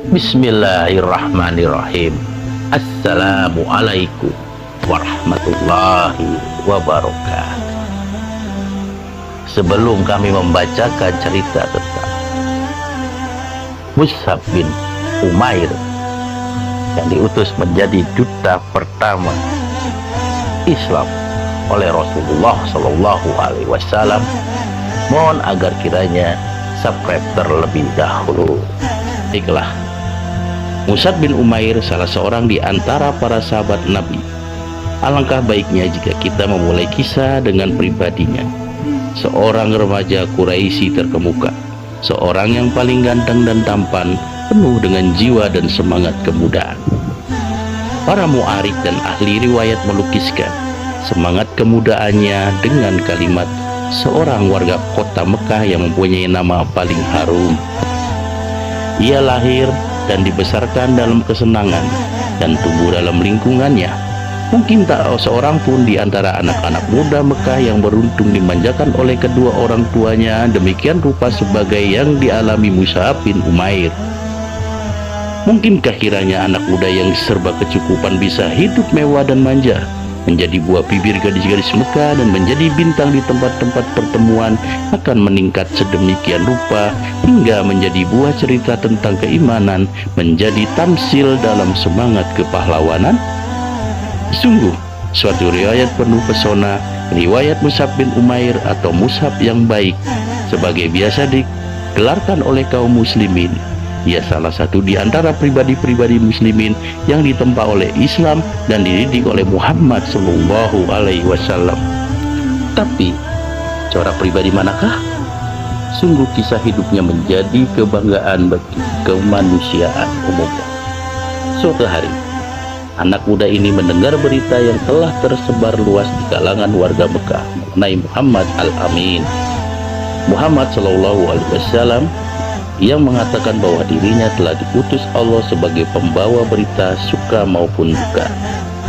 Bismillahirrahmanirrahim. Assalamualaikum warahmatullahi wabarakatuh. Sebelum kami membacakan cerita tentang Mus'ab bin Umair yang diutus menjadi duta pertama Islam oleh Rasulullah Shallallahu Alaihi Wasallam, mohon agar kiranya subscribe terlebih dahulu. Baiklah, Mus'ab bin Umair salah seorang di antara para sahabat Nabi. Alangkah baiknya jika kita memulai kisah dengan pribadinya. Seorang remaja Quraisy terkemuka, seorang yang paling ganteng dan tampan, penuh dengan jiwa dan semangat kemudaan. Para mu'arikh dan ahli riwayat melukiskan semangat kemudaannya dengan kalimat seorang warga kota Mekah yang mempunyai nama paling harum. Ia lahir dan dibesarkan dalam kesenangan dan tumbuh dalam lingkungannya. Mungkin tak seorang pun di antara anak-anak muda Mekah yang beruntung dimanjakan oleh kedua orang tuanya demikian rupa sebagai yang dialami Mus'ab bin Umair. Mungkinkah kiranya anak muda yang serba kecukupan bisa hidup mewah dan manja, menjadi buah bibir gadis-gadis Mekah dan menjadi bintang di tempat-tempat pertemuan akan meningkat sedemikian rupa hingga menjadi buah cerita tentang keimanan, menjadi tamsil dalam semangat kepahlawanan? Sungguh suatu riwayat penuh pesona, riwayat Mus'ab bin Umair atau Mus'ab yang baik, sebagai biasa digelarkan oleh kaum muslimin. Ia salah satu di antara pribadi-pribadi muslimin yang ditempa oleh Islam dan dididik oleh Muhammad Sallallahu Alaihi Wasallam. Tapi corak pribadi manakah? Sungguh kisah hidupnya menjadi kebanggaan bagi kemanusiaan umumnya. Suatu hari, anak muda ini mendengar berita yang telah tersebar luas di kalangan warga Mekah mengenai Muhammad Al-Amin, Muhammad Sallallahu Alaihi Wasallam, yang mengatakan bahwa dirinya telah diutus Allah sebagai pembawa berita suka maupun duka,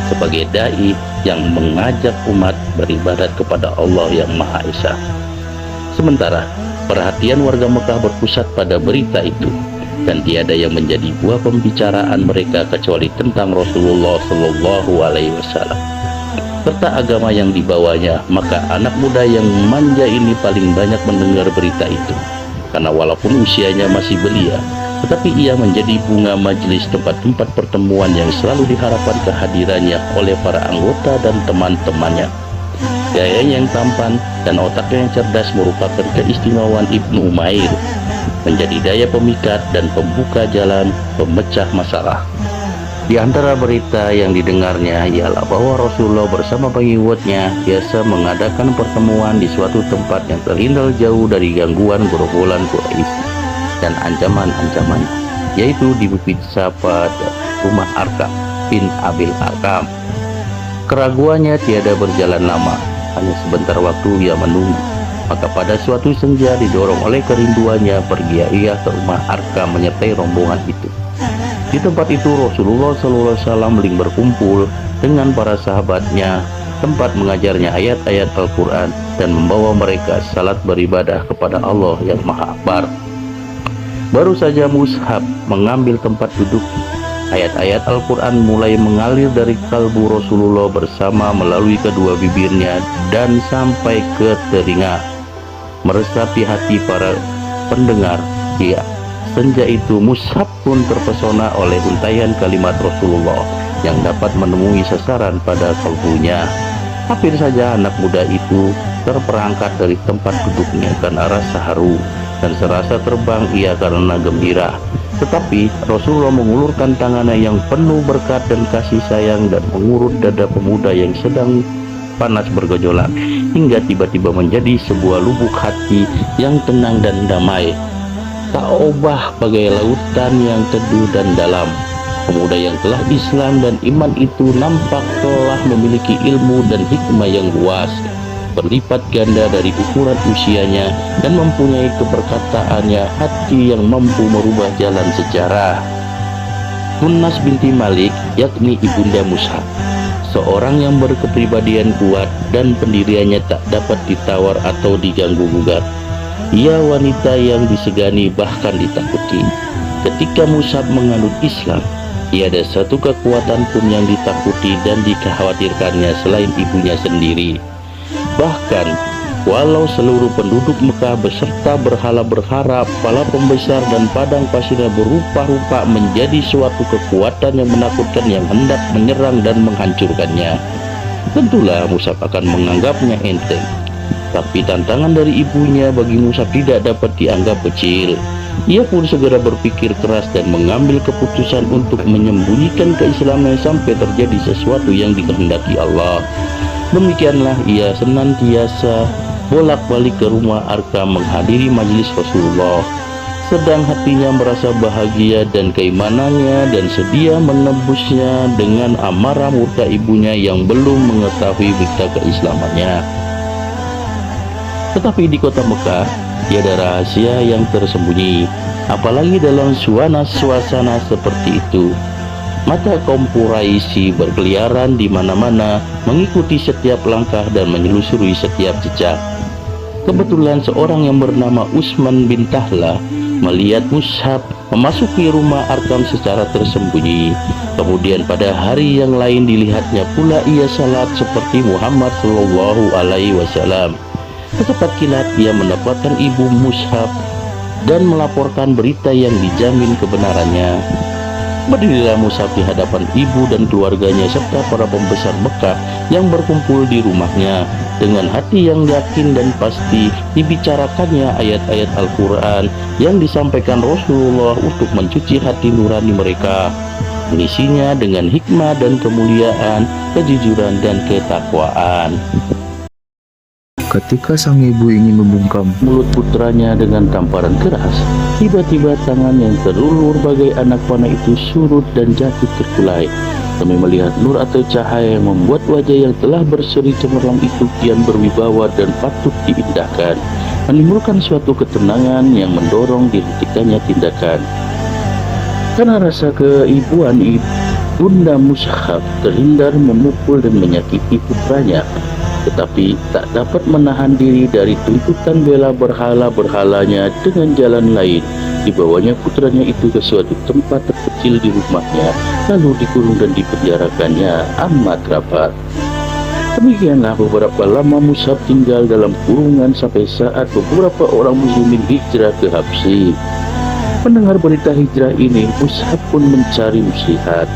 sebagai dai yang mengajak umat beribadat kepada Allah yang Maha Esa. Sementara perhatian warga Mekah berpusat pada berita itu, dan tiada yang menjadi buah pembicaraan mereka kecuali tentang Rasulullah Shallallahu Alaihi Wasallam serta agama yang dibawanya. Maka anak muda yang manja ini paling banyak mendengar berita itu, karena walaupun usianya masih belia, tetapi ia menjadi bunga majelis tempat-tempat pertemuan yang selalu diharapkan kehadirannya oleh para anggota dan teman-temannya. Gayanya yang tampan dan otaknya yang cerdas merupakan keistimewaan Ibnu Umair, menjadi daya pemikat dan pembuka jalan pemecah masalah. Di antara berita yang didengarnya ialah bahwa Rasulullah bersama pengikutnya biasa mengadakan pertemuan di suatu tempat yang terhindar jauh dari gangguan gerombolan Quraisy dan ancaman-ancaman, yaitu di Bukit Safa dan rumah Arkam bin Abil Arkam. Keraguannya tiada berjalan lama, hanya sebentar waktu ia menunggu. Maka pada suatu senja didorong oleh kerinduannya, pergi ia ke rumah Arkam menyertai rombongan itu. Di tempat itu Rasulullah SAW berkumpul dengan para sahabatnya, tempat mengajarnya ayat-ayat Al-Quran dan membawa mereka salat beribadah kepada Allah yang Maha Akbar. Baru saja Mus'ab mengambil tempat duduk, ayat-ayat Al-Quran mulai mengalir dari kalbu Rasulullah bersama melalui kedua bibirnya dan sampai ke telinga, meresapi hati para pendengar. Senja itu Mus'ab pun terpesona oleh untaian kalimat Rasulullah yang dapat menemui sasaran pada kalbunya. Hampir saja anak muda itu terperangkat dari tempat duduknya karena rasa haru, dan serasa terbang ia karena gembira. Tetapi Rasulullah mengulurkan tangannya yang penuh berkat dan kasih sayang dan mengurut dada pemuda yang sedang panas bergejolak, hingga tiba-tiba menjadi sebuah lubuk hati yang tenang dan damai, tak obah bagai lautan yang teduh dan dalam. Pemuda yang telah Islam dan iman itu nampak telah memiliki ilmu dan hikmah yang luas, berlipat ganda dari ukuran usianya, dan mempunyai keberkataannya hati yang mampu merubah jalan sejarah. Kunnas binti Malik, yakni ibunda Mus'ab, seorang yang berkepribadian kuat dan pendiriannya tak dapat ditawar atau diganggu gugat. Ia wanita yang disegani bahkan ditakuti. ketika Mus'ab menganut Islam, tiada satu kekuatan pun yang ditakuti dan dikhawatirkannya selain ibunya sendiri. Bahkan, walau seluruh penduduk Mekah beserta berhala-berhala, kepala pembesar dan padang pasirnya berupa-rupa menjadi suatu kekuatan yang menakutkan yang hendak menyerang dan menghancurkannya, tentulah Mus'ab akan menganggapnya enteng. Tapi tantangan dari ibunya bagi Mus'ab tidak dapat dianggap kecil. Ia pun segera berpikir keras dan mengambil keputusan untuk menyembunyikan keislamannya sampai terjadi sesuatu yang dikehendaki Allah. Demikianlah ia senantiasa bolak-balik ke rumah Arkam menghadiri majelis Rasulullah, sedang hatinya merasa bahagia dan keimanannya dan sedia menebusnya dengan amarah murka ibunya yang belum mengetahui berita keislamannya. Tetapi di kota Mekah tiada rahasia yang tersembunyi, apalagi dalam suasana seperti itu. Mata kaum Quraisy berkeliaran di mana-mana, mengikuti setiap langkah dan menyelusuri setiap jejak. Kebetulan seorang yang bernama Utsman bin Tahla melihat Mus'ab memasuki rumah Arkam secara tersembunyi. Kemudian pada hari yang lain dilihatnya pula ia salat seperti Muhammad Shallallahu Alaihi Wasallam. Secepat kilat ia mendapatkan ibu Mus'ab dan melaporkan berita yang dijamin kebenarannya. Berdirilah Mus'ab di hadapan ibu dan keluarganya serta para pembesar Mekah yang berkumpul di rumahnya. Dengan hati yang yakin dan pasti dibicarakannya ayat-ayat Al-Quran yang disampaikan Rasulullah untuk mencuci hati nurani mereka, mengisinya dengan hikmah dan kemuliaan, kejujuran dan ketakwaan. Ketika sang ibu ingin membungkam Mulut putranya dengan tamparan keras, tiba-tiba tangan yang terulur bagai anak panah itu surut dan jatuh terkulai. Kami melihat nur atau cahaya yang membuat wajah yang telah berseri cemerlang itu kian berwibawa dan patut diindahkan, menimbulkan suatu ketenangan yang mendorong dihentikannya tindakan. Karena rasa keibuan Bunda Mus'ab terhindar memukul dan menyakiti putranya, tetapi tak dapat menahan diri dari tuntutan bela berhala-berhalanya dengan jalan lain. Dibawanya putranya itu ke suatu tempat terkecil di rumahnya, lalu dikurung dan dipenjarakannya amat rapat. Demikianlah beberapa lama Mus'ab tinggal dalam kurungan sampai saat beberapa orang muslimin hijrah ke Habsyi. Mendengar berita hijrah ini, Mus'ab pun mencari muslihat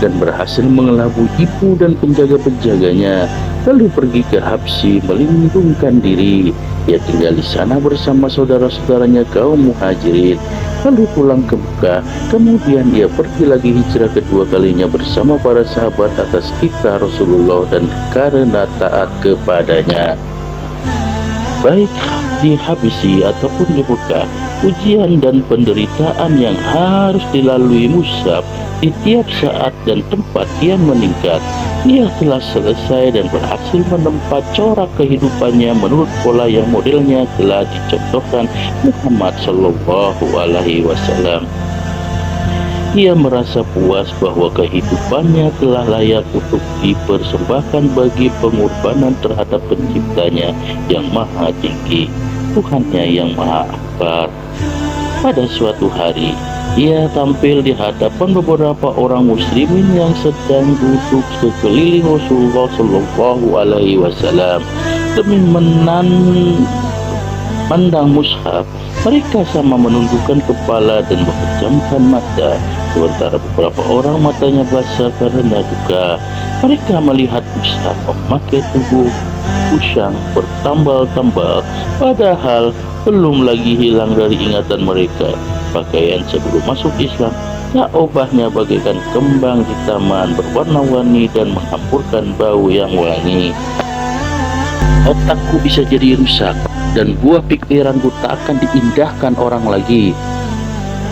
dan berhasil mengelabui ibu dan penjaga-penjaganya, lalu pergi ke Habsyi melindungkan diri. Ia tinggal di sana bersama saudara-saudaranya kaum Muhajirin, lalu pulang ke Mekah. Kemudian ia pergi lagi hijrah kedua kalinya bersama para sahabat atas titah Rasulullah dan karena taat kepadanya. Baik di Habsyi ataupun di Mekah, ujian dan penderitaan yang harus dilalui Mus'ab di tiap saat dan tempat yang meningkat. Ia telah selesai dan berhasil menempa corak kehidupannya menurut pola yang modelnya telah dicontohkan Muhammad Sallallahu Alaihi Wasallam. Ia merasa puas bahwa kehidupannya telah layak untuk dipersembahkan bagi pengorbanan terhadap penciptanya yang maha tinggi, Tuhannya yang maha akbar. Pada suatu hari, ia tampil di hadapan beberapa orang muslimin yang sedang duduk sekeliling Rasulullah Shallallahu Alaihi Wasallam. Demi memandang Mus'ab, mereka sama menundukkan kepala dan memejamkan mata, sementara beberapa orang matanya basah karena duka. Mereka melihat Mus'ab memakai tubuh usang bertambal-tambal, padahal belum lagi hilang dari ingatan mereka. Pakaian sebelum masuk Islam tak ubahnya bagaikan kembang di taman berwarna-warni dan menghampurkan bau yang wangi. Otakku bisa jadi rusak dan buah pikiranku tak akan diindahkan orang lagi.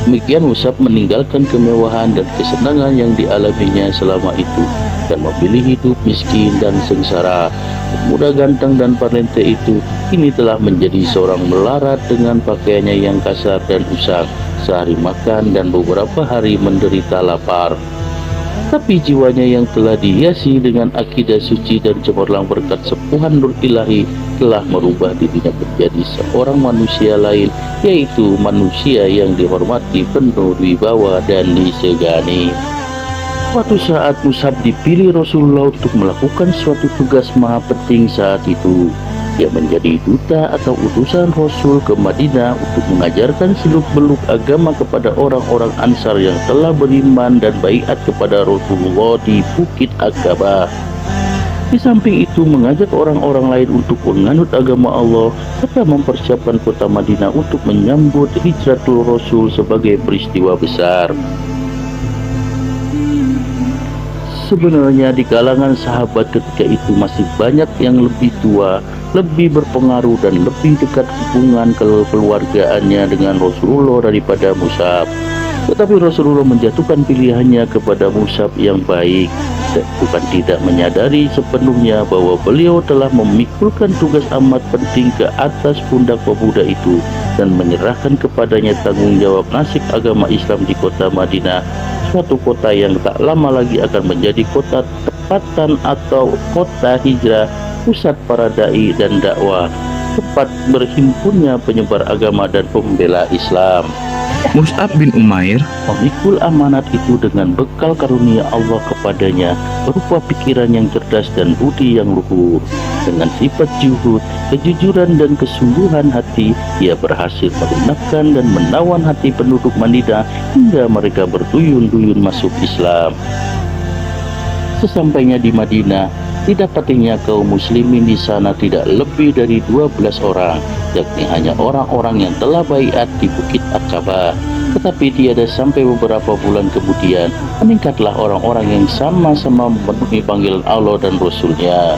Demikian Mus'ab meninggalkan kemewahan dan kesenangan yang dialaminya selama itu dan memilih hidup miskin dan sengsara. Pemuda ganteng dan parlente itu kini telah menjadi seorang melarat dengan pakaiannya yang kasar dan usang, sehari makan dan beberapa hari menderita lapar. Tapi jiwanya yang telah dihiasi dengan akidah suci dan cemerlang berkat sepuhan nur ilahi telah merubah dirinya menjadi seorang manusia lain, yaitu manusia yang dihormati, penuh wibawa dan disegani. Suatu saat Mus'ab dipilih Rasulullah untuk melakukan suatu tugas maha penting saat itu. Dia menjadi duta atau utusan Rasul ke Madinah untuk mengajarkan seluk-beluk agama kepada orang-orang Ansar yang telah beriman dan baiat kepada Rasulullah di Bukit Aqabah. Di samping itu mengajak orang-orang lain untuk menganut agama Allah serta mempersiapkan kota Madinah untuk menyambut hijratul Rasul sebagai peristiwa besar. Sebenarnya di kalangan sahabat ketika itu masih banyak yang lebih tua, lebih berpengaruh dan lebih dekat hubungan kekeluargaannya dengan Rasulullah daripada Mus'ab. Tetapi Rasulullah menjatuhkan pilihannya kepada Mus'ab yang baik, dan bukan tidak menyadari sepenuhnya bahwa beliau telah memikulkan tugas amat penting ke atas pundak pemuda itu dan menyerahkan kepadanya tanggung jawab nasib agama Islam di kota Madinah, suatu kota yang tak lama lagi akan menjadi kota tempatan atau kota hijrah, pusat para dai dan dakwah, tempat berhimpunnya penyebar agama dan pembela Islam. Mus'ab bin Umair Memikul amanat itu dengan bekal karunia Allah kepadanya berupa pikiran yang cerdas dan budi yang luhur. Dengan sifat juhud, kejujuran dan kesungguhan hati, ia berhasil melunakkan dan menawan hati penduduk Madinah hingga mereka berduyun-duyun masuk Islam. Sesampainya di Madinah, didapatinya kaum muslimin di sana tidak lebih dari 12 orang, yakni hanya orang-orang yang telah baiat di Bukit Aqabah. Tetapi tiada sampai beberapa bulan kemudian, meningkatlah orang-orang yang sama-sama memenuhi panggilan Allah dan Rasul-Nya.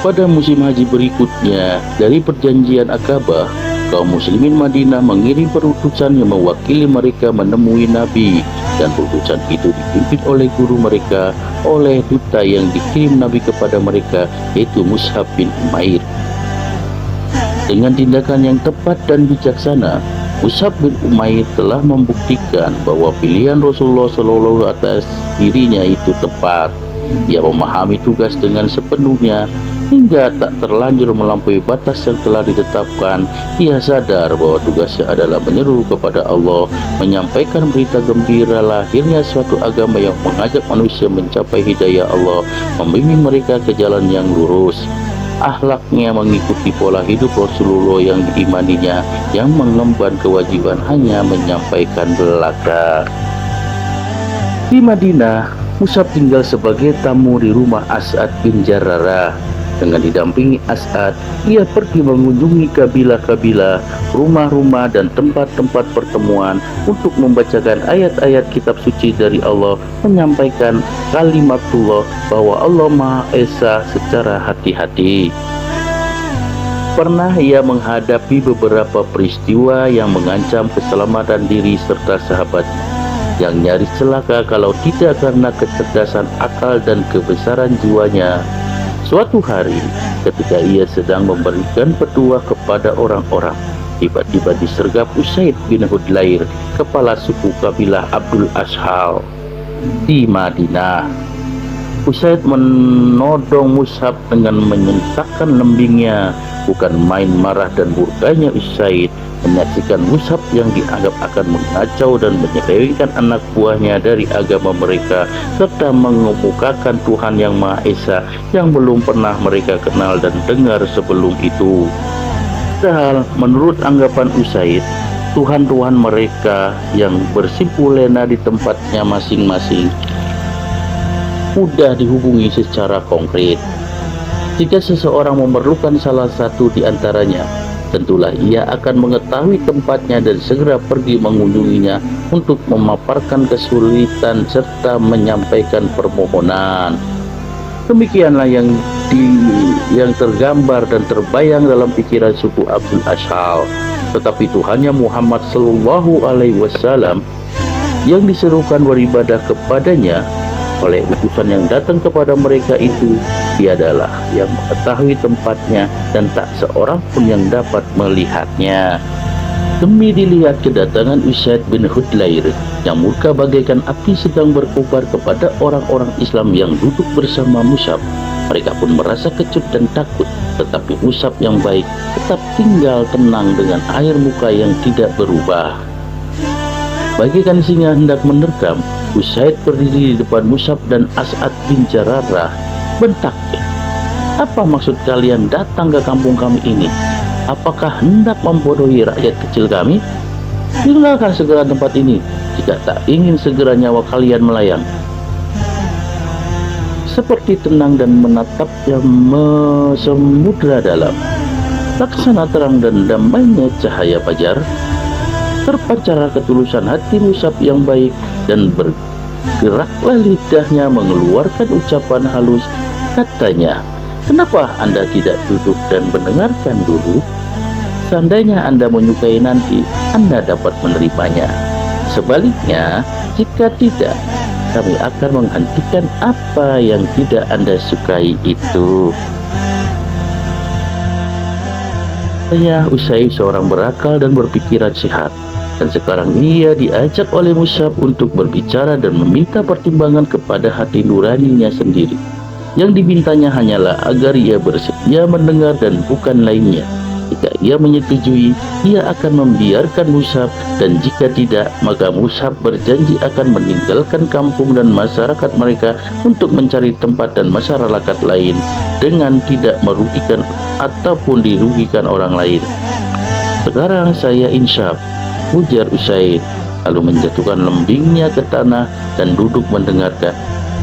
Pada musim haji berikutnya, dari perjanjian Aqabah, kaum muslimin Madinah mengirim perutusan yang mewakili mereka menemui Nabi, dan perutusan itu dipimpin oleh guru mereka, oleh duta yang dikirim Nabi kepada mereka, yaitu Mus'ab bin Umair. Dengan tindakan yang tepat dan bijaksana, Mus'ab bin Umair telah membuktikan bahwa pilihan Rasulullah SAW atas dirinya itu tepat. Ia memahami tugas dengan sepenuhnya hingga tak terlanjur melampaui batas yang telah ditetapkan. Ia sadar bahwa tugasnya adalah menyeru kepada Allah, menyampaikan berita gembira lahirnya suatu agama yang mengajak manusia mencapai hidayah Allah, membimbing mereka ke jalan yang lurus. Akhlaknya mengikuti pola hidup Rasulullah yang diimaninya, yang mengemban kewajiban hanya menyampaikan belaka. Di Madinah, Mus'ab tinggal sebagai tamu di rumah As'ad bin Jarrarah. Dengan didampingi As'ad, ia pergi mengunjungi kabilah-kabilah, rumah-rumah dan tempat-tempat pertemuan untuk membacakan ayat-ayat kitab suci dari Allah, menyampaikan kalimatullah bahwa Allah Maha Esa secara hati-hati. Pernah ia menghadapi beberapa peristiwa yang mengancam keselamatan diri serta sahabatnya, yang nyaris celaka kalau tidak karena kecerdasan akal dan kebesaran jiwanya. Suatu hari, ketika ia sedang memberikan petuah kepada orang-orang, tiba-tiba disergap Usaid bin Hudlair, kepala suku kabilah Abdul Ashal di Madinah. Usaid menodong Mus'ab dengan menyentakkan lembingnya. Bukan main marah dan murkanya Usaid menyaksikan Mus'ab yang dianggap akan mengacau dan menyelewengkan anak buahnya dari agama mereka, serta mengemukakan Tuhan yang Maha Esa yang belum pernah mereka kenal dan dengar sebelum itu. Padahal menurut anggapan Usaid, Tuhan-Tuhan mereka yang bersimpuh lena di tempatnya masing-masing mudah dihubungi secara konkret. Jika seseorang memerlukan salah satu di antaranya, tentulah ia akan mengetahui tempatnya dan segera pergi mengunjunginya untuk memaparkan kesulitan serta menyampaikan permohonan. Demikianlah yang tergambar dan terbayang dalam pikiran suku Abdul Ashal. Tetapi Tuhannya Muhammad Sallallahu Alaihi Wasallam yang diserukan beribadah kepadanya oleh utusan yang datang kepada mereka itu, tiadalah yang mengetahui tempatnya dan tak seorang pun yang dapat melihatnya. Demi dilihat kedatangan Usaid bin Hudlair, yang murka bagaikan api sedang berkobar kepada orang-orang Islam yang duduk bersama Mus'ab. Mereka pun merasa kecut dan takut, tetapi Mus'ab yang baik tetap tinggal tenang dengan air muka yang tidak berubah. Bagaikan singa hendak menerkam, Usaid berdiri di depan Mus'ab dan As'ad bin Jararah bentaknya, "Apa maksud kalian datang ke kampung kami ini? Apakah hendak membodohi rakyat kecil kami? Tinggalkan segera tempat ini jika tak ingin segera nyawa kalian melayang." Seperti tenang dan menatapnya samudra dalam, laksana terang dan damainya cahaya fajar, terpancarlah ketulusan hati Mus'ab yang baik dan bergeraklah lidahnya mengeluarkan ucapan halus. Katanya, "Kenapa Anda tidak duduk dan mendengarkan dulu? Seandainya Anda menyukai nanti, Anda dapat menerimanya. Sebaliknya, jika tidak, kami akan menghentikan apa yang tidak Anda sukai itu." Usaid seorang berakal dan berpikiran sehat, dan sekarang ia diajak oleh Mus'ab untuk berbicara dan meminta pertimbangan kepada hati nuraninya sendiri. Yang dimintanya hanyalah agar ia bersedia mendengar dan bukan lainnya. Jika ia menyetujui, ia akan membiarkan Mus'ab, dan jika tidak, maka Mus'ab berjanji akan meninggalkan kampung dan masyarakat mereka untuk mencari tempat dan masyarakat lain dengan tidak merugikan ataupun dirugikan orang lain. "Sekarang saya insyaf," ujar Usaid, lalu menjatuhkan lembingnya ke tanah dan duduk mendengarkan.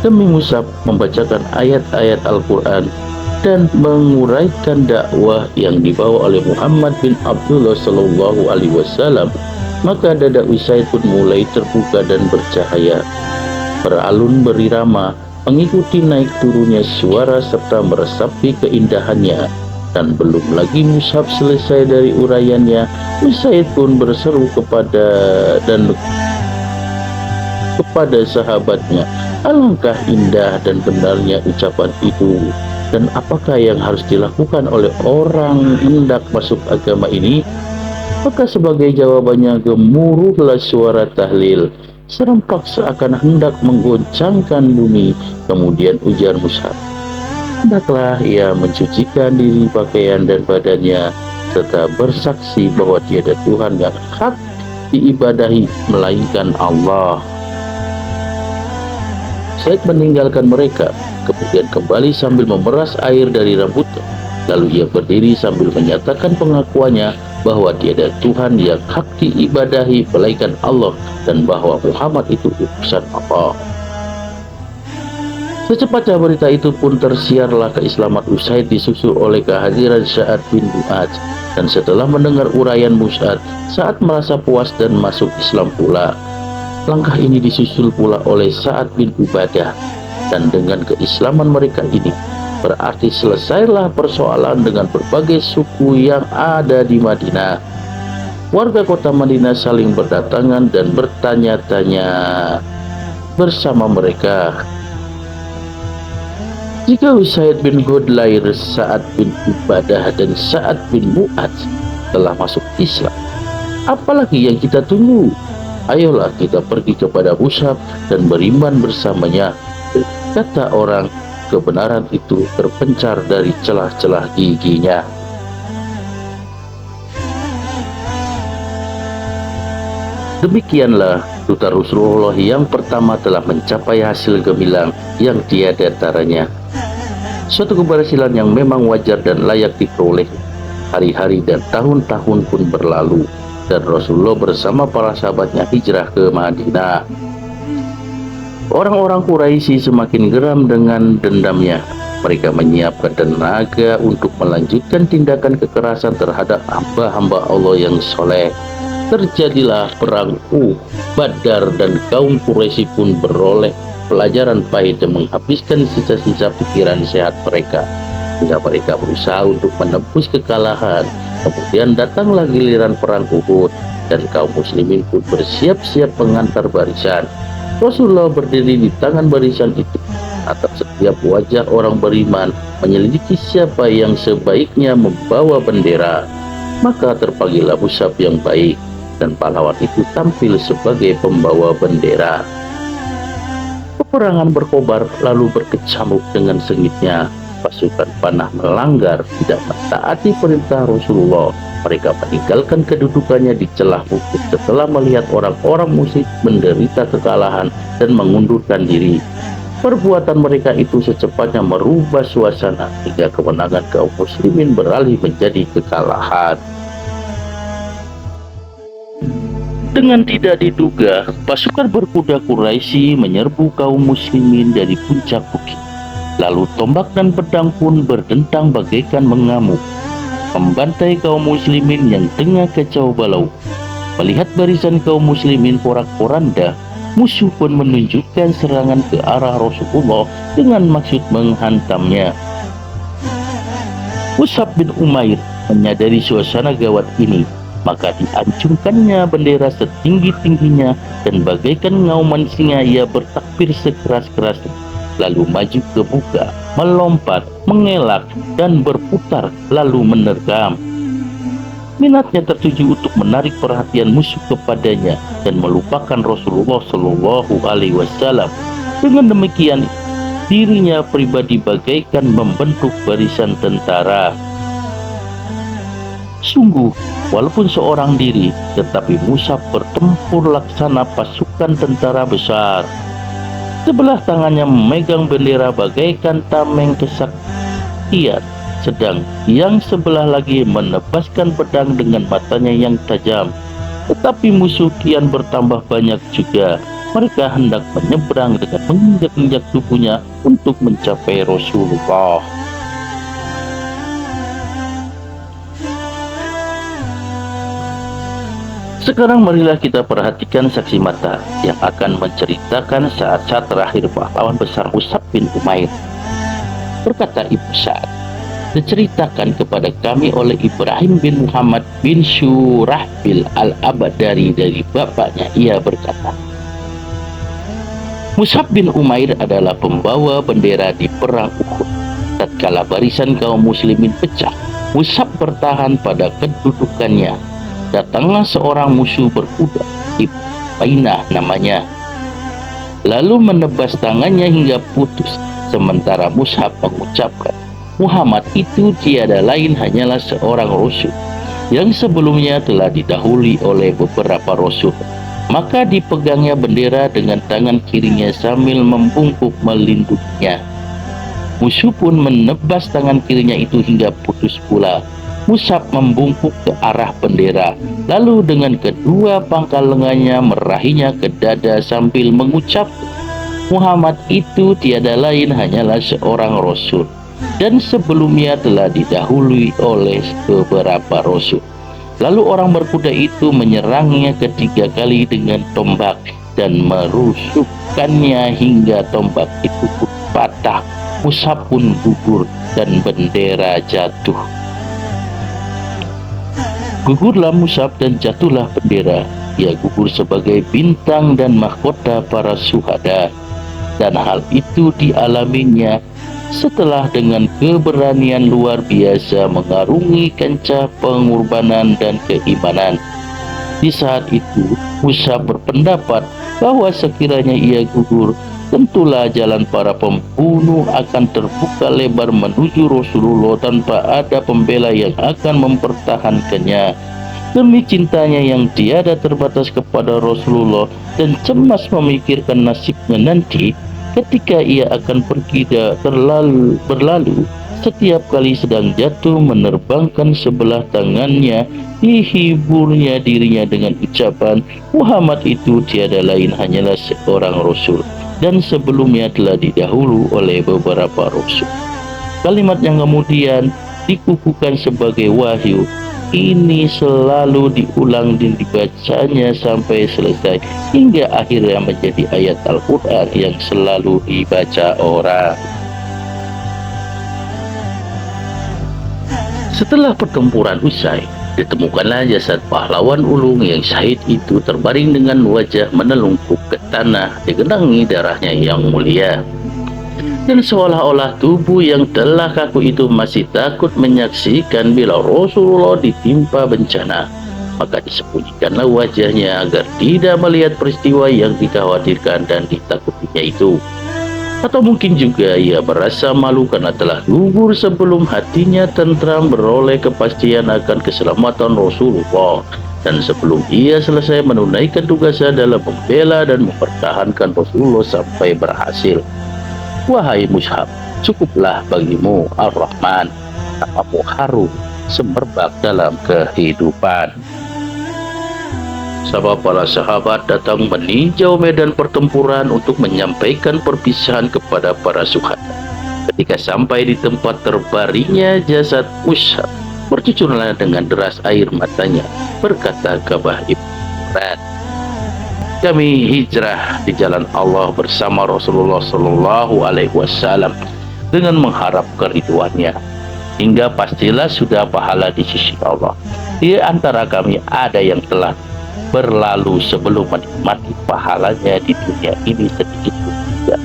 Demi Mus'ab membacakan ayat-ayat Al-Quran dan menguraikan dakwah yang dibawa oleh Muhammad bin Abdullah Sallallahu Alaihi Wasallam, maka dada Usaid pun mulai terbuka dan bercahaya, beralun berirama, mengikuti naik turunnya suara serta meresapi keindahannya. Dan belum lagi Mus'ab selesai dari uraiannya, Usaid pun berseru kepada sahabatnya, "Alangkah indah dan benarnya ucapan itu. Dan apakah yang harus dilakukan oleh orang hendak masuk agama ini?" Maka sebagai jawabannya gemuruhlah suara tahlil, serempak seakan hendak menggoncangkan bumi. Kemudian ujar Mus'ab, "Hendaklah ia mencucikan diri, pakaian dan badannya, serta bersaksi bahwa tiada Tuhan yang hak diibadahi melainkan Allah." Said meninggalkan mereka, kemudian kembali sambil memeras air dari rambutnya. Lalu ia berdiri sambil menyatakan pengakuannya bahwa tiada Tuhan yang hak diibadahi melainkan Allah dan bahwa Muhammad itu utusan Allah. Secepatnya berita itu pun tersiarlah keislaman Usaid disusul oleh kehadiran Sa'ad bin Mu'adz. Dan setelah mendengar uraian Mus'ab, Sa'ad merasa puas dan masuk Islam pula. Langkah ini disusul pula oleh Sa'ad bin Ubadah, dan dengan keislaman mereka ini berarti selesailah persoalan dengan berbagai suku yang ada di Madinah. Warga kota Madinah saling berdatangan dan bertanya-tanya bersama mereka, "Jika Usaid bin Hudlair, Sa'ad bin Ubadah, dan Sa'ad bin Mu'adz telah masuk Islam, apalagi yang kita tunggu? Ayolah kita pergi kepada Mus'ab dan beriman bersamanya." Kata orang, kebenaran itu terpencar dari celah-celah giginya. Demikianlah duta Rasulullah yang pertama telah mencapai hasil gemilang yang tiada taranya. Suatu keberhasilan yang memang wajar dan layak diperoleh. Hari-hari dan tahun-tahun pun berlalu, dan Rasulullah bersama para sahabatnya hijrah ke Madinah. Orang-orang Quraisy semakin geram dengan dendamnya. Mereka menyiapkan tenaga untuk melanjutkan tindakan kekerasan terhadap hamba-hamba Allah yang soleh. Terjadilah perang Badar, dan kaum Quraisy pun beroleh pelajaran pahit dan menghabiskan sisa-sisa pikiran sehat mereka, hingga mereka berusaha untuk menembus kekalahan. Kemudian datanglah giliran perang Uhud, dan kaum muslimin pun bersiap-siap mengantar barisan. Rasulullah berdiri di tangan barisan itu. Atas setiap wajah orang beriman menyelidiki siapa yang sebaiknya membawa bendera. Maka terpanggillah Mus'ab yang baik. dan pahlawan itu tampil sebagai pembawa bendera. Peperangan berkobar lalu berkecamuk dengan sengitnya. Pasukan panah melanggar, tidak mentaati perintah Rasulullah. Mereka meninggalkan kedudukannya di celah bukit setelah melihat orang-orang musyrik menderita kekalahan dan mengundurkan diri. Perbuatan mereka itu secepatnya merubah suasana hingga kemenangan kaum muslimin beralih menjadi kekalahan. Dengan tidak diduga, pasukan berkuda Quraisy menyerbu kaum muslimin dari puncak bukit. Lalu tombak dan pedang pun berdentang bagaikan mengamuk, membantai kaum muslimin yang tengah kacau balau. Melihat barisan kaum muslimin porak-poranda, musuh pun menunjukkan serangan ke arah Rasulullah dengan maksud menghantamnya. Mus'ab bin Umair menyadari suasana gawat ini, maka diancungkannya bendera setinggi-tingginya dan bagaikan ngauman singa ia bertakbir sekeras-kerasnya. Lalu maju ke muka, melompat, mengelak, dan berputar lalu menerkam. Minatnya tertuju untuk menarik perhatian musuh kepadanya dan melupakan Rasulullah Shallallahu Alaihi Wasallam. Dengan demikian, dirinya pribadi bagaikan membentuk barisan tentara. Sungguh, walaupun seorang diri, tetapi Mus'ab bertempur laksana pasukan tentara besar. Sebelah tangannya memegang bendera bagaikan tameng kesaktian, sedang yang sebelah lagi menebaskan pedang dengan matanya yang tajam. Tetapi musuh kian bertambah banyak juga. Mereka hendak menyeberang dengan menginjak-injak tubuhnya untuk mencapai Rasulullah. Sekarang marilah kita perhatikan saksi mata yang akan menceritakan saat-saat terakhir pahlawan besar Mus'ab bin Umair. Berkata Ibnu Sa'ad, diceritakan kepada kami oleh Ibrahim bin Muhammad bin Syurahbil al-Abadari dari bapaknya. Ia berkata, Mus'ab bin Umair adalah pembawa bendera di perang Uhud. Tatkala barisan kaum muslimin pecah, Mus'ab bertahan pada kedudukannya. Datanglah seorang musuh berkuda, Ibn Bainah namanya, lalu menebas tangannya hingga putus. Sementara Mus'ab mengucapkan, Muhammad itu tiada lain hanyalah seorang rasul yang sebelumnya telah didahului oleh beberapa rasul. Maka dipegangnya bendera dengan tangan kirinya sambil membungkuk melindunginya. Musuh pun menebas tangan kirinya itu hingga putus pula. Mus'ab membungkuk ke arah bendera, lalu dengan kedua pangkal lengannya merahinya ke dada sambil mengucap, Muhammad itu tiada lain hanyalah seorang rasul dan sebelumnya telah didahului oleh beberapa rasul. Lalu orang berkuda itu menyerangnya ketiga kali dengan tombak dan merusukkannya hingga tombak itu pun patah. Mus'ab pun gugur dan bendera jatuh. Gugurlah Mus'ab dan jatuhlah bendera. Ia gugur sebagai bintang dan mahkota para syuhada. Dan hal itu dialaminya setelah dengan keberanian luar biasa mengarungi kancah pengorbanan dan keimanan. Di saat itu, Mus'ab berpendapat bahwa sekiranya ia gugur, tentulah jalan para pembunuh akan terbuka lebar menuju Rasulullah tanpa ada pembela yang akan mempertahankannya. Demi cintanya yang tiada terbatas kepada Rasulullah dan cemas memikirkan nasibnya nanti ketika ia akan pergi berlalu, setiap kali sedang jatuh menerbangkan sebelah tangannya, dihiburnya dirinya dengan ucapan, Muhammad itu tiada lain hanyalah seorang Rasul dan sebelumnya telah didahulu oleh beberapa rasul. Kalimat yang kemudian dikukuhkan sebagai wahyu ini selalu diulang dan dibacanya sampai selesai hingga akhirnya menjadi ayat Al-Quran yang selalu dibaca orang. Setelah pertempuran usai, ditemukanlah jasad pahlawan ulung yang syahid itu terbaring dengan wajah menelungkup ke tanah digenangi darahnya yang mulia. Dan seolah-olah tubuh yang telah kaku itu masih takut menyaksikan bila Rasulullah ditimpa bencana. maka disembunyikanlah wajahnya agar tidak melihat peristiwa yang dikhawatirkan dan ditakutinya itu. Atau mungkin juga ia merasa malu karena telah gugur sebelum hatinya tentram beroleh kepastian akan keselamatan Rasulullah, dan sebelum ia selesai menunaikan tugasnya dalam membela dan mempertahankan Rasulullah sampai berhasil. Wahai Mus'ab, cukuplah bagimu Ar-Rahman, namamu harum semerbak dalam kehidupan. Sebab para sahabat datang meninjau medan pertempuran untuk menyampaikan perpisahan kepada para syuhada. Ketika sampai di tempat terbaringnya jasad Mus'ab, bercucurlah dengan deras air matanya. Berkata Ka'bah ibn Murad, kami hijrah di jalan Allah bersama Rasulullah Sallallahu Alaihi Wasallam dengan mengharap keriduannya, hingga pastilah sudah pahala di sisi Allah. Di antara kami ada yang telah berlalu sebelum menikmati pahalanya di dunia ini sedikit pun tidak.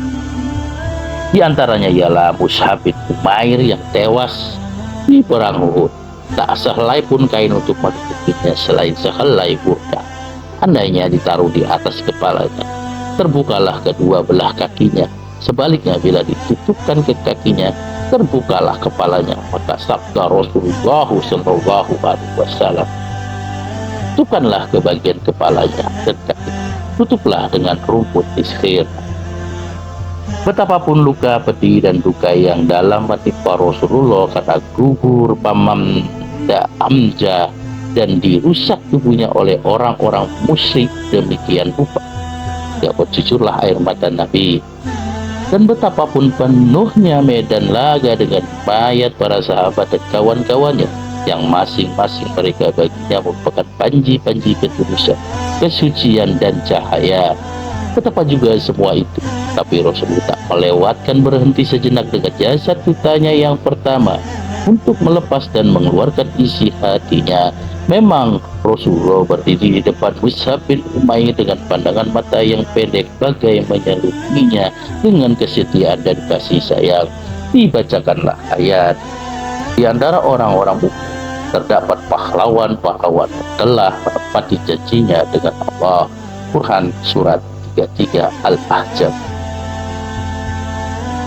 Di antaranya ialah Mus'ab bin Umair yang tewas di perang Uhud. Tak sehelai pun kain untuk menutupinya selain sehelai burka. Andainya ditaruh di atas kepalanya, terbukalah kedua belah kakinya. Sebaliknya bila ditutupkan ke kakinya, terbukalah kepalanya. Maka sabda Rasulullah Sallallahu Alaihi Wasallam, tutupkanlah ke bagian kepalanya dan kaki, tutuplah dengan rumput iskir. Betapapun luka pedih dan duka yang dalam menimpa Rasulullah karena gugur pamam amja dan dirusak tubuhnya oleh orang-orang musyrik demikian rupa, tidak bercucurlah air mata Nabi. Dan betapapun penuhnya medan laga dengan mayat para sahabat dan kawan-kawannya, yang masing-masing mereka baginya merupakan panji-panji ketulusan, kesucian dan cahaya. Betapa juga semua itu, tapi Rasulullah tak melewatkan berhenti sejenak dengan jasad dutanya yang pertama untuk melepas dan mengeluarkan isi hatinya. Memang Rasulullah berdiri di depan Mus'ab bin Umair dengan pandangan mata yang pendek bagai menyeluruhinya dengan kesetiaan dan kasih sayang. Dibacakanlah ayat. Di antara orang-orang mukmin terdapat pahlawan-pahlawan yang telah menepati janjinya dengan Allah. Quran surat 33 Al-Ahzab.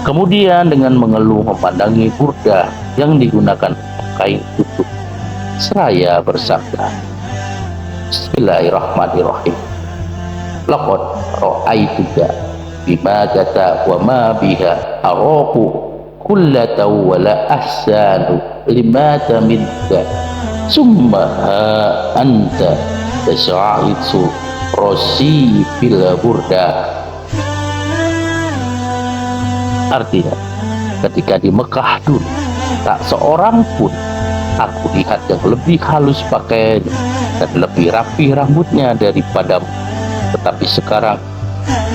Kemudian dengan mengeluh memandangi burdah yang digunakan kain tutup, seraya bersabda, Bismillahirrahmanirrahim. Laqad ra'aituka bima kata wa ma biha araku kullata wa la ahsanu lima minka summa anta tas'aitu rosi fil burdah. Artinya, ketika di Mekah dulu, tak seorang pun aku lihat yang lebih halus pakaiannya dan lebih rapi rambutnya daripadamu. Tetapi sekarang,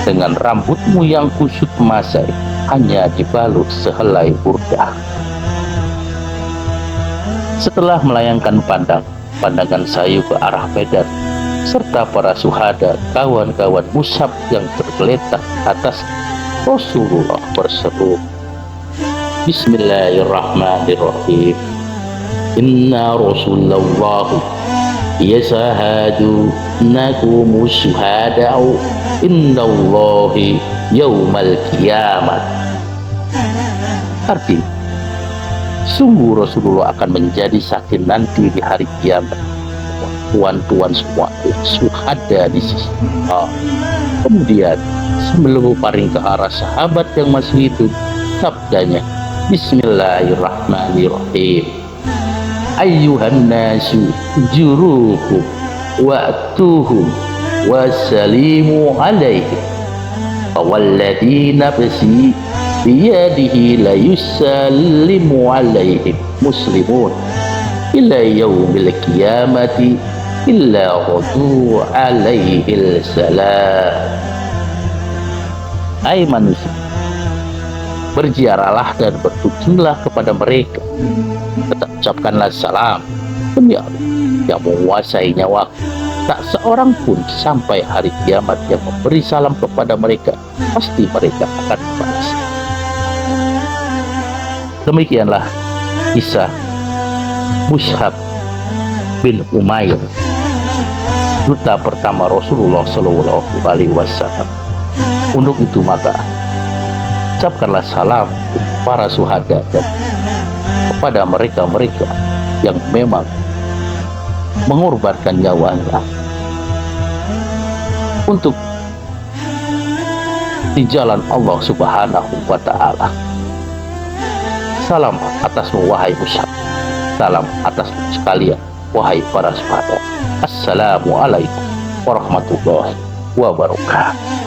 dengan rambutmu yang kusut masai, hanya dibalut sehelai burdah. Setelah melayangkan pandangan saya ke arah medan, serta para syuhada, kawan-kawan Mus'ab yang tergeletak atas, Rasulullah berseru, Bismillahirrahmanirrahim. Inna Rasulullah yasahadu nakumu syuhada'u innallahi yawmal kiamat. Artinya, sungguh Rasulullah akan menjadi saksi nanti di hari kiamat. Tuan-tuan semua syuhada di sisi Allah. Kemudian sebelum paring ke arah sahabat yang masih hidup, sabdanya, Bismillahirrahmanirrahim. Ayyuhan nasu juruhum wa'tuhum wassalimu alaihim fawalladhi nafsi biyadihi la yusallimu alaihim muslimun ila yaumil qiyamati illa ghadu alaihil salam. Hai manusia, berziarahlah dan berkunjunglah kepada mereka, tetap ucapkanlah salam demi Allah yang menguasai nyawa. Tak seorang pun sampai hari kiamat yang memberi salam kepada mereka, pasti mereka akan membalas. Demikianlah kisah Mus'ab bin Umair duta pertama Rasulullah Shallallahu Alaihi Wasallam. Untuk itu maka ucapkanlah salam para syuhada dan kepada mereka-mereka yang memang mengorbankan nyawanya untuk di jalan Allah Subhanahu wa Ta'ala. Salam atasmu wahai Mus'ab, salam atasmu sekalian wahai para sahabat. Assalamualaikum warahmatullahi wabarakatuh.